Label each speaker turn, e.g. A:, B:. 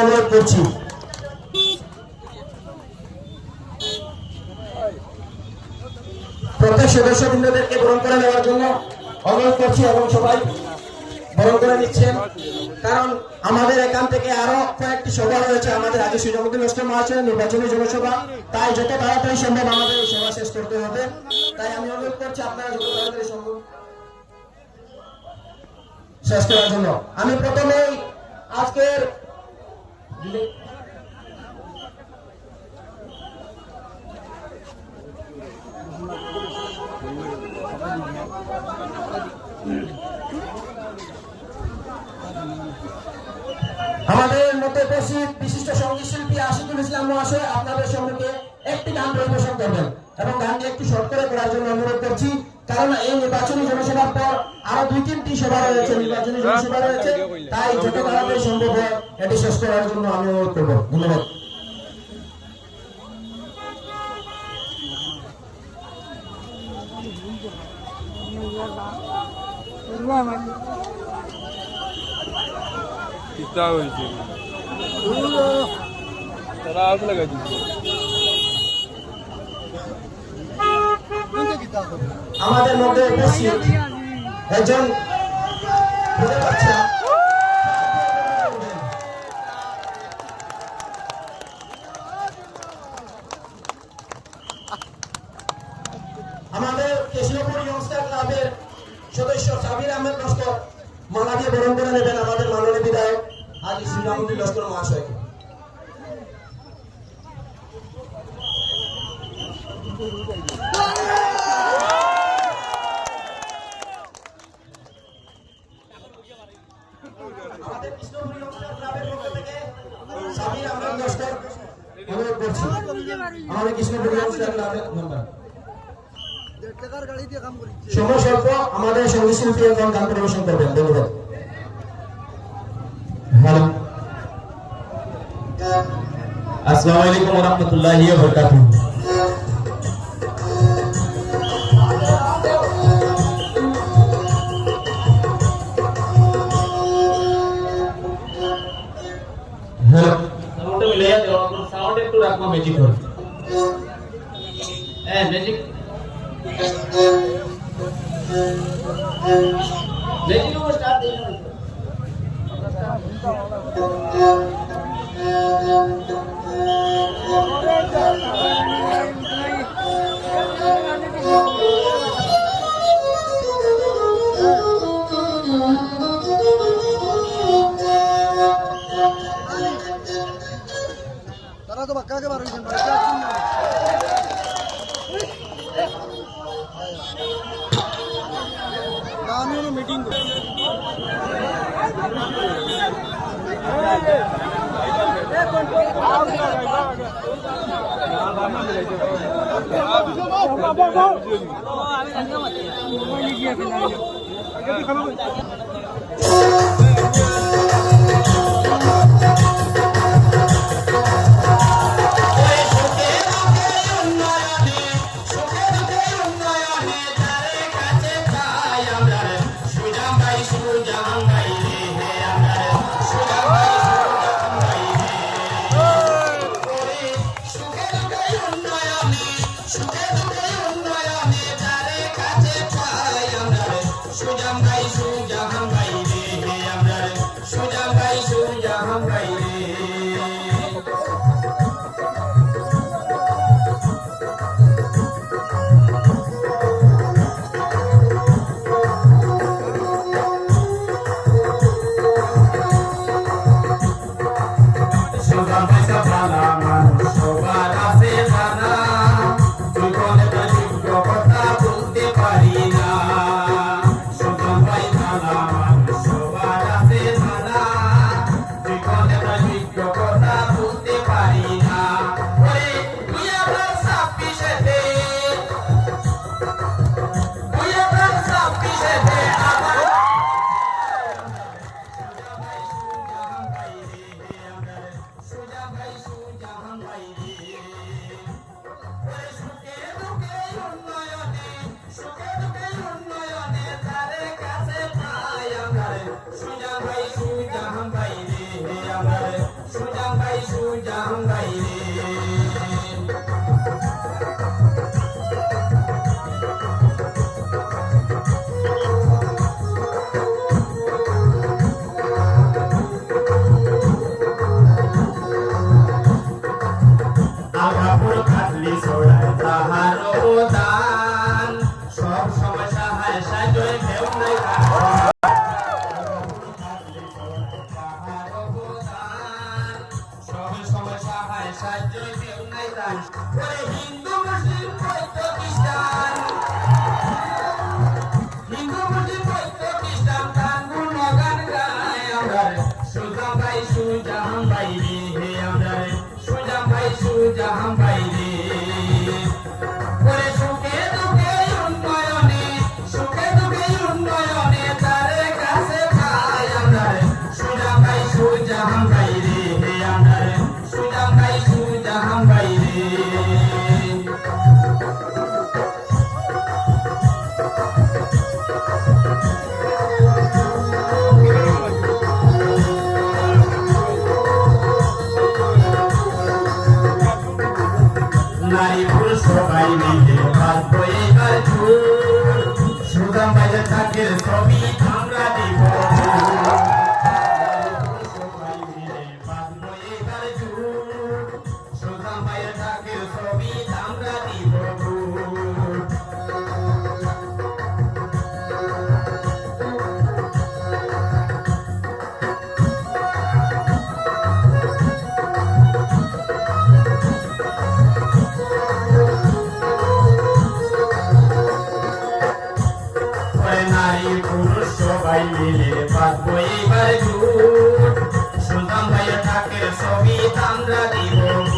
A: অনুরোধ করছি। প্রত্যেক সদস্যবৃন্দদেরকে বরণ করে নেওয়ার জন্য অনুরোধ করছি এবং সবাই বরণ করে নিচ্ছেন, কারণ আমাদের এখান থেকে আরো কয়েকটি সভা রয়েছে। আমাদের আগে সুজামুদ্দিন লস্কর মহাশয়ের নির্বাচনী জনসভা, তাই যত তাড়াতাড়ি সম্ভব আমাদের এই সভা শেষ করতে হবে। তাই আমি অনুরোধ করছি আপনারা যত তাড়াতাড়ি সম্ভব শেষ করার জন্য। আমি প্রথমেই আজকের আমাদের মধ্যে উপস্থিত বিশিষ্ট সঙ্গীত শিল্পী আশিকুল ইসলাম মহাশয় আপনাদের সম্মুখে একটি গান পরিবেশন করবেন এবং গানটি একটু শর্ট করে করার জন্য অনুরোধ করছি, কারণ এই নির্বাচনী জনসভার পর আরো 2-3টি সভা রয়েছে, নির্বাচনী জনসভা রয়েছে। তাই যত তাড়াতাড়ি সম্ভব হয় এটি শেষ করার জন্য আমি অনুরোধ করব। ধন্যবাদ। আমাদের মধ্যে উপস্থিত একজন আমাদের কৃষ্ণপুর ইয়ংস্টার ক্লাবের সদস্য সাবির আহমেদ লস্কর মালা দিয়ে বরণ করে নেবেন আমাদের মাননীয় বিধায়ক হাজী সুজামুদ্দিন লস্কর মহাশয়কে। আমাদের কৃষ্ণপুর ইয়ংস্টার ক্লাবের পক্ষ থেকে সাবির আহমেদ লস্কর অনুরোধ করছি। আমাদের কৃষ্ণপুর ইয়ংস্টার ক্লাবের মেম্বার সময় স্বল্প, আমাদের সঙ্গীত শিল্পী এখন গান পরিবেশন করবেন। ধন্যবাদ। হ্যালো, আসসালামু আলাইকুম ওয়া রাহমাতুল্লাহি ওয়া বারাকাতুহু। হ্যালো, সাউন্ড মিলিয়ে দাও, সাউন্ড একটু রাখো ম্যাজিক করে। হ্যাঁ ম্যাজিক ম্যাজিক को स्टार्ट देना। तारा तो बक्का के बारे में मीटिंग সুজাম ভাই রে আগাপুর খাটলি ছোড়ায় তাহার অবদান সব সমস্যা হায় সাজয় কেউ নাই হিন্দু মুসলিম বৌদ্ধ খ্রিস্টান গান গুণ গান গায় আমরা সুজাম ভাই সুজাম ভাই রে হে আমরা সুজাম ভাই সুজাম ভাই রে ওরে সুখে দুঃখে উন্নয়নে তার কাছে পাই আমরা সুজাম ভাই সুজাম ভাই রে হে আমরা সুজাম ভাই সুজাম ভাই রে নারী পুরুষ সবাই মিলে বাঁধবো এইবার ঝুল সুজাম ভাইয়ের থাকে ছবি আমরা দিব সবাই মিলে বাঁধবো এইবার ঝুল সুজাম ভাইয়ের থাকে ছবি আমরা দিব নারী পুরুষ সবাই মিলে বাঁধবো এইবার ঝুল সুজাম ভাইয়ের থাকে ছবি আমরা দিব